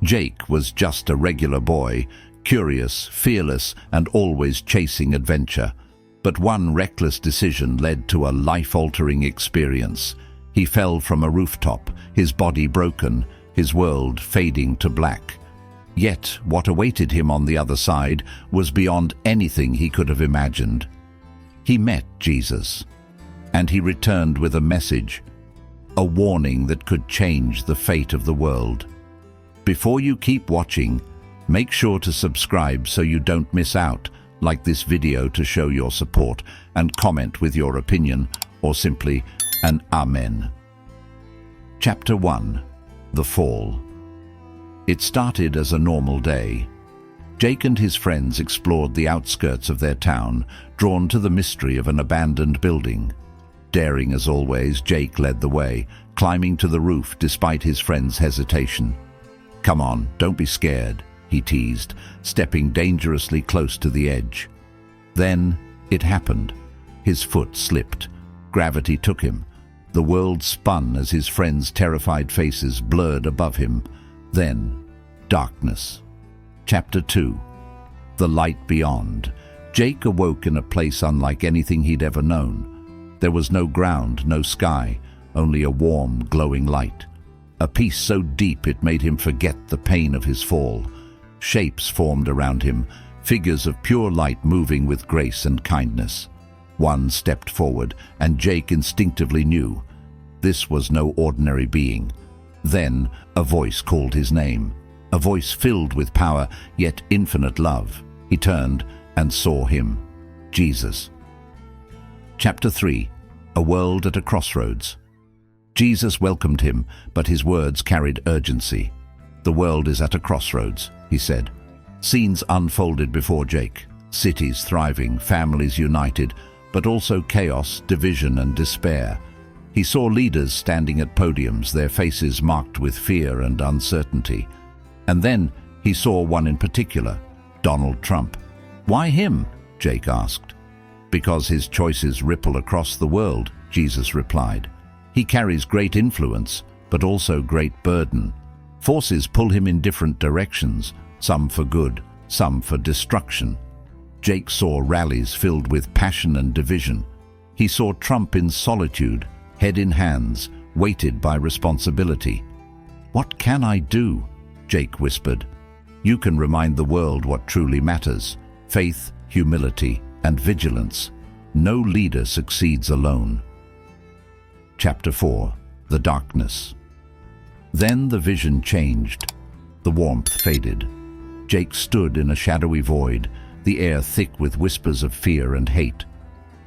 Jake was just a regular boy, curious, fearless, and always chasing adventure. But one reckless decision led to a life-altering experience. He fell from a rooftop, his body broken, his world fading to black. Yet what awaited him on the other side was beyond anything he could have imagined. He met Jesus, and he returned with a message, a warning that could change the fate of the world. Before you keep watching, make sure to subscribe so you don't miss out. Like this video to show your support, and comment with your opinion, or simply an Amen. Chapter 1. The Fall. It started as a normal day. Jake and his friends explored the outskirts of their town, drawn to the mystery of an abandoned building. Daring as always, Jake led the way, climbing to the roof despite his friend's hesitation. "Come on, don't be scared," he teased, stepping dangerously close to the edge. Then it happened. His foot slipped. Gravity took him. The world spun as his friends' terrified faces blurred above him. Then, darkness. Chapter 2. The Light Beyond. Jake awoke in a place unlike anything he'd ever known. There was no ground, no sky, only a warm, glowing light. A peace so deep it made him forget the pain of his fall. Shapes formed around him, figures of pure light moving with grace and kindness. One stepped forward, and Jake instinctively knew this was no ordinary being. Then a voice called his name, a voice filled with power, yet infinite love. He turned and saw him, Jesus. Chapter 3. A World at a Crossroads. Jesus welcomed him, but his words carried urgency. "The world is at a crossroads," he said. Scenes unfolded before Jake. Cities thriving, families united, but also chaos, division, and despair. He saw leaders standing at podiums, their faces marked with fear and uncertainty. And then he saw one in particular, Donald Trump. "Why him?" Jake asked. "Because his choices ripple across the world," Jesus replied. "He carries great influence, but also great burden. Forces pull him in different directions, some for good, some for destruction." Jake saw rallies filled with passion and division. He saw Trump in solitude, head in hands, weighted by responsibility. "What can I do?" Jake whispered. "You can remind the world what truly matters: faith, humility, and vigilance. No leader succeeds alone." Chapter 4. The Darkness. Then the vision changed. The warmth faded. Jake stood in a shadowy void, the air thick with whispers of fear and hate.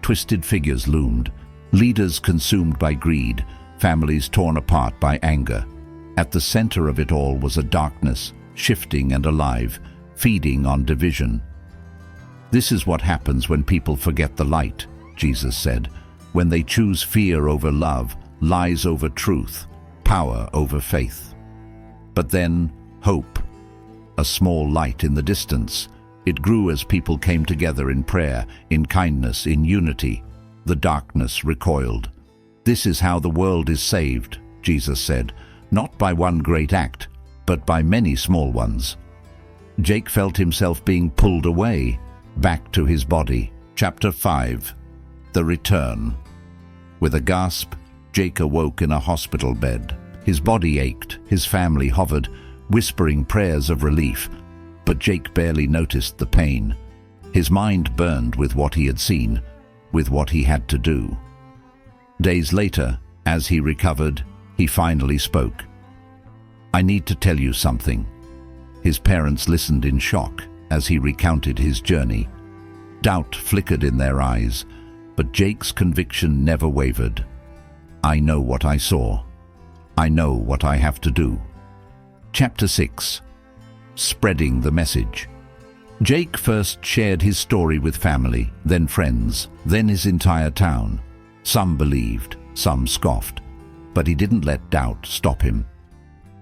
Twisted figures loomed, leaders consumed by greed, families torn apart by anger. At the center of it all was a darkness, shifting and alive, feeding on division. "This is what happens when people forget the light," Jesus said, "when they choose fear over love, lies over truth, power over faith." But then, hope. A small light in the distance. It grew as people came together in prayer, in kindness, in unity. The darkness recoiled. "This is how the world is saved," Jesus said, "not by one great act, but by many small ones." Jake felt himself being pulled away, back to his body. Chapter 5. The Return. With a gasp, Jake awoke in a hospital bed. His body ached, his family hovered, whispering prayers of relief, but Jake barely noticed the pain. His mind burned with what he had seen, with what he had to do. Days later, as he recovered, he finally spoke. "I need to tell you something." His parents listened in shock as he recounted his journey. Doubt flickered in their eyes, but Jake's conviction never wavered. "I know what I saw. I know what I have to do." Chapter 6. Spreading the Message. Jake first shared his story with family, then friends, then his entire town. Some believed, some scoffed, but he didn't let doubt stop him.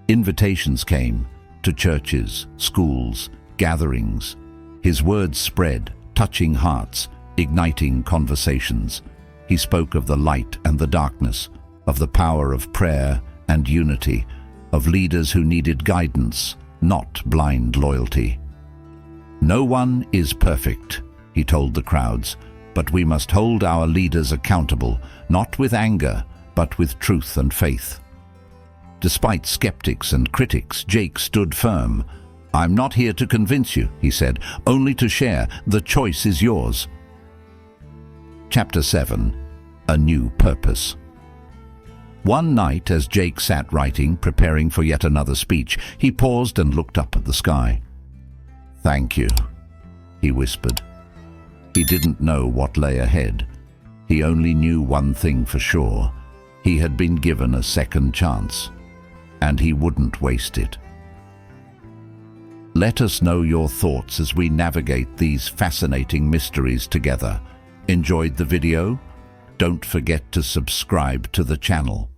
Invitations came to churches, schools, gatherings. His words spread, touching hearts, igniting conversations. He spoke of the light and the darkness, of the power of prayer and unity, of leaders who needed guidance, not blind loyalty. "No one is perfect," he told the crowds, "but we must hold our leaders accountable, not with anger, but with truth and faith." Despite skeptics and critics, Jake stood firm. "I'm not here to convince you," he said, "only to share. The choice is yours." Chapter 7. A New Purpose. One night, as Jake sat writing, preparing for yet another speech, he paused and looked up at the sky. "Thank you," he whispered. He didn't know what lay ahead. He only knew one thing for sure. He had been given a second chance, and he wouldn't waste it. Let us know your thoughts as we navigate these fascinating mysteries together. Enjoyed the video? Don't forget to subscribe to the channel.